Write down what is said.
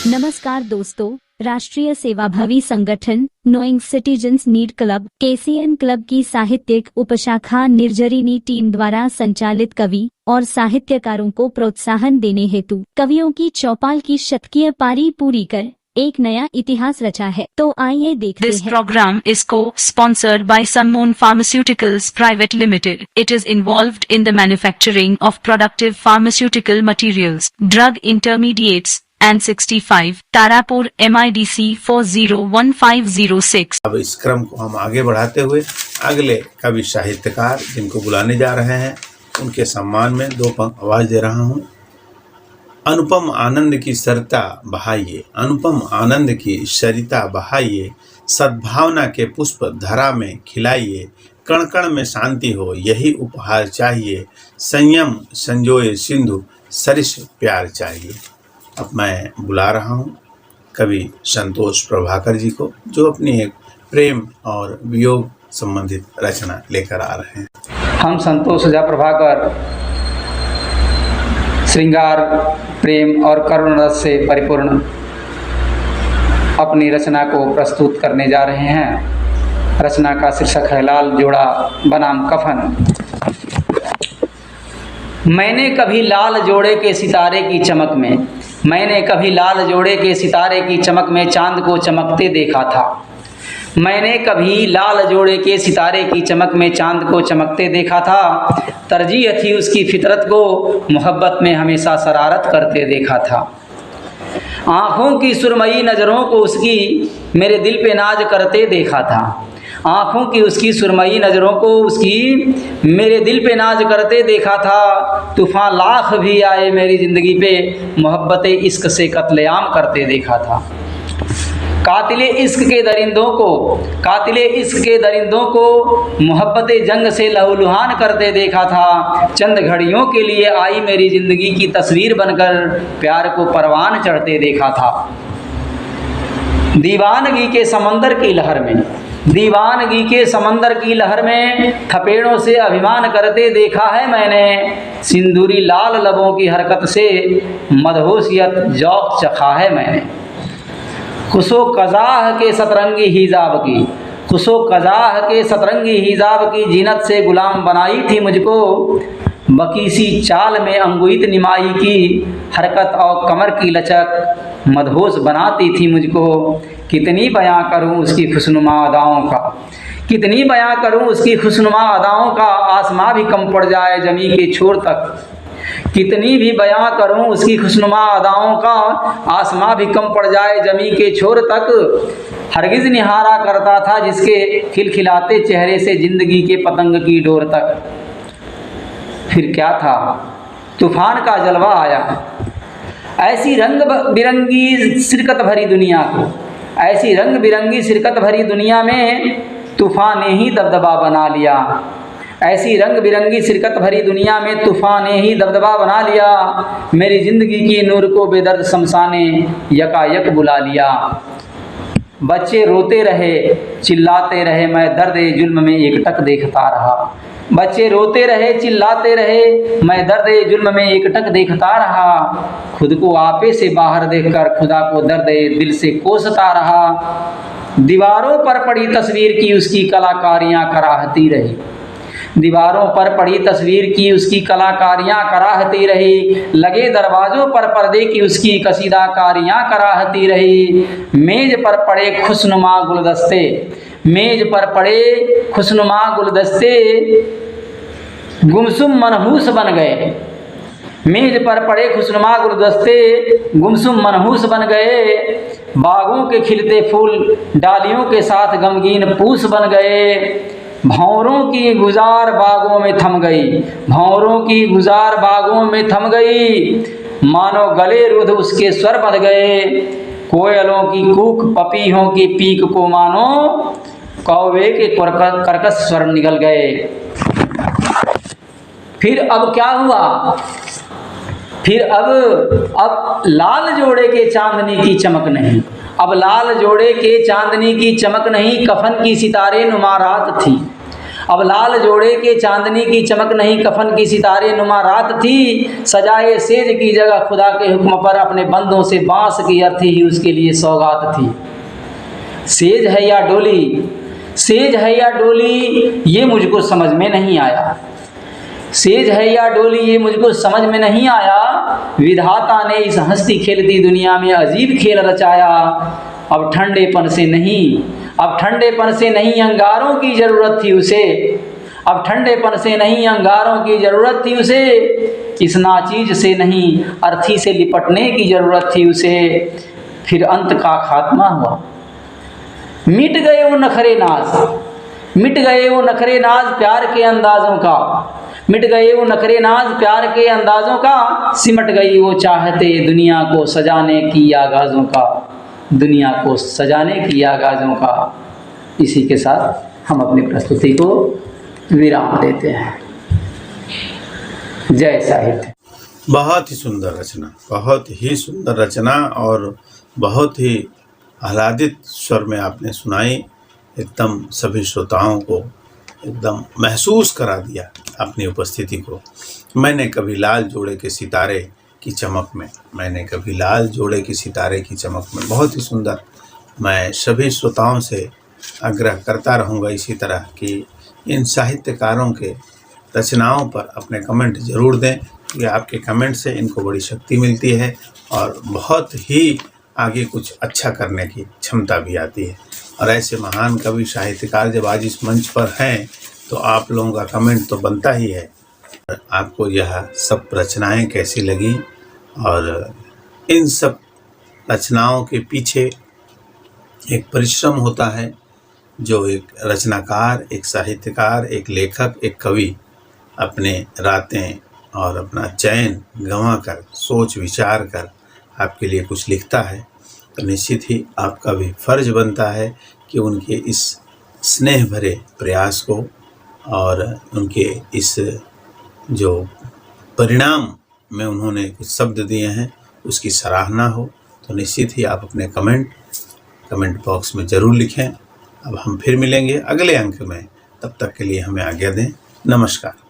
नमस्कार दोस्तों, राष्ट्रीय सेवाभावी संगठन knowing citizens need club KCN club की साहित्यिक उपशाखा निर्जरिनी टीम द्वारा संचालित कवि और साहित्यकारों को प्रोत्साहन देने हेतु कवियों की चौपाल की शतकीय पारी पूरी कर एक नया इतिहास रचा है। तो आइए देखते हैं। This program is co-sponsored by Sunmoon Pharmaceuticals Private Limited. It is involved in the manufacturing of productive pharmaceutical materials, drug intermediates, and 65 Tarapur MIDC 401506। अब इस क्रम को हम आगे बढ़ाते हुए अगले कवि साहित्यकार जिनको बुलाने जा रहे हैं उनके सम्मान में दो पंक्ति आवाज दे रहा हूँ। अनुपम आनंद की सरिता बहाइए, अनुपम आनंद की सरिता बहाइए, सद्भावना के पुष्प धरा में खिलाइए, कण कण में शांति हो यही उपहार चाहिए, संयम संजोए सिंधु सरिस प्यार चाहिए। अब मैं बुला रहा हूँ कवि संतोष प्रभाकर जी को, जो अपनी एक प्रेम और वियोग संबंधित रचना लेकर आ रहे हैं। हम संतोष झा प्रभाकर श्रृंगार, प्रेम और करुण रस से परिपूर्ण अपनी रचना को प्रस्तुत करने जा रहे हैं। रचना का शीर्षक है लाल जोड़ा बनाम कफन। मैंने कभी लाल जोड़े के सितारे की चमक में, मैंने कभी लाल जोड़े के सितारे की चमक में चांद को चमकते देखा था। मैंने कभी लाल जोड़े के सितारे की चमक में चांद को चमकते देखा था। तरजीह थी उसकी फितरत को मोहब्बत में हमेशा शरारत करते देखा था। आँखों की सुरमई नज़रों को उसकी मेरे दिल पे नाज करते देखा था। आँखों की उसकी सुरमई नज़रों को उसकी मेरे दिल पे नाज करते देखा था। तूफ़ान लाख भी आए मेरी ज़िंदगी पे मोहब्बत इश्क से कत्लेआम करते देखा था। कातिले इश्क के दरिंदों को, कातिले इश्क के दरिंदों को मोहब्बत जंग से लहूलुहान करते देखा था। चंद घड़ियों के लिए आई मेरी ज़िंदगी की तस्वीर बनकर प्यार को परवान चढ़ते देखा था। दीवानगी के समंदर की लहर में, दीवानगी के समंदर की लहर में थपेड़ों से अभिमान करते देखा है मैंने। सिंदूरी लाल लबों की हरकत से मदहोशियत जौक चखा है मैंने। खुशो कज़ाह के सतरंगी हिजाब की, खुशो कज़ाह के सतरंगी हिजाब की जीनत से गुलाम बनाई थी मुझको। बकीसी चाल में अंगुइत निमाई की हरकत और कमर की लचक मदहोश बनाती थी मुझको। कितनी बयां करूं उसकी खुशनुमा अदाओं का, कितनी बयां करूं उसकी खुशनुमा अदाओं का, आसमां भी कम पड़ जाए जमी के छोर तक। कितनी भी बयां करूं उसकी खुशनुमा अदाओं का, आसमां भी कम पड़ जाए जमी के छोर तक। हरगिज़ निहारा करता था जिसके खिलखिलाते चेहरे से ज़िंदगी के पतंग की डोर तक। फिर क्या था, तूफ़ान का जलवा आया ऐसी रंग बिरंगी शिरकत भरी दुनिया को, ऐसी रंग बिरंगी शिरकत भरी दुनिया में तूफ़ान ने ही दबदबा बना लिया। ऐसी रंग बिरंगी शिरकत भरी दुनिया में तूफ़ान ने ही दबदबा बना लिया। मेरी ज़िंदगी की नूर को बेदर्द शमशाने यकायक बुला लिया। बच्चे रोते रहे चिल्लाते रहे, मैं दर्द जुल्म में एकटक देखता रहा। बच्चे रोते रहे चिल्लाते रहे, मैं दर्द जुल्म में एकटक देखता रहा। खुद को आपे से बाहर देखकर खुदा को दर्द दिल से कोसता रहा। दीवारों पर पड़ी तस्वीर की उसकी कलाकारियाँ कराहती रही, दीवारों पर पड़ी तस्वीर की उसकी कलाकारियाँ कराहती रही। लगे दरवाज़ों पर पर्दे की उसकी कसीदाकारियाँ कराहती रही। मेज़ पर पड़े खुशनुमा गुलदस्ते, मेज़ पर पड़े खुशनुमा गुलदस्ते गुमसुम मनहूस बन गए। मेज़ पर पड़े खुशनुमा गुलदस्ते गुमसुम मनहूस बन गए। बागों के खिलते फूल डालियों के साथ गमगीन पूस बन गए। भंवरों की गुजार बागों में थम गई, भंवरों की गुजार बागों में थम गई। मानो गले रुध उसके स्वर बन गए। कोयलों की कूक पपीहों की पीक को मानो कौवे के कर्कश स्वर निकल गए। फिर अब क्या हुआ, फिर अब लाल जोड़े के चांदनी की चमक नहीं, अब लाल जोड़े के चांदनी की चमक नहीं, कफन की सितारे नुमा रात थी। अब लाल जोड़े के चांदनी की चमक नहीं, कफन की सितारे नुमा रात थी, सजाए सेज की जगह खुदा के हुक्म पर, अपने बंदों से बांस की अर्थी ही उसके लिए सौगात थी। सेज है या डोली, सेज है या डोली ये मुझको समझ में नहीं आया, सेज है या डोली ये मुझको समझ में नहीं आया, विधाता ने इस हंसती खेलती दुनिया में अजीब खेल रचाया। अब ठंडेपन से नहीं, अब ठंडेपन से नहीं अंगारों की ज़रूरत थी उसे, अब ठंडेपन से नहीं अंगारों की ज़रूरत थी उसे, इस नाचीज से नहीं अर्थी से लिपटने की ज़रूरत थी उसे। फिर अंत का खात्मा हुआ, मिट गए वो नखरे नाज, मिट गए वो नखरे नाज प्यार के अंदाज़ों का, मिट गए वो नखरे नाज प्यार के अंदाज़ों का, सिमट गई वो चाहते दुनिया को सजाने की आगाज़ों का, दुनिया को सजाने की आगाज़ों का। इसी के साथ हम अपनी प्रस्तुति को विराम देते हैं। जय साहित्य। बहुत ही सुंदर रचना, बहुत ही सुंदर रचना और बहुत ही आह्लादित स्वर में आपने सुनाई। एकदम सभी श्रोताओं को एकदम महसूस करा दिया अपनी उपस्थिति को। मैंने कभी लाल जोड़े के सितारे की चमक में, मैंने कभी लाल जोड़े की सितारे की चमक में, बहुत ही सुंदर। मैं सभी श्रोताओं से आग्रह करता रहूँगा इसी तरह कि इन साहित्यकारों के रचनाओं पर अपने कमेंट ज़रूर दें, क्योंकि आपके कमेंट से इनको बड़ी शक्ति मिलती है और बहुत ही आगे कुछ अच्छा करने की क्षमता भी आती है। और ऐसे महान कवि साहित्यकार जब आज इस मंच पर हैं तो आप लोगों का कमेंट तो बनता ही है। आपको यह सब रचनाएं कैसी लगी और इन सब रचनाओं के पीछे एक परिश्रम होता है जो एक रचनाकार, एक साहित्यकार, एक लेखक, एक कवि अपने रातें और अपना चैन गंवा कर, सोच विचार कर आपके लिए कुछ लिखता है, तो निश्चित ही आपका भी फर्ज बनता है कि उनके इस स्नेह भरे प्रयास को और उनके इस जो परिणाम में उन्होंने कुछ शब्द दिए हैं उसकी सराहना हो। तो निश्चित ही आप अपने कमेंट बॉक्स में ज़रूर लिखें। अब हम फिर मिलेंगे अगले अंक में, तब तक के लिए हमें आज्ञा दें। नमस्कार।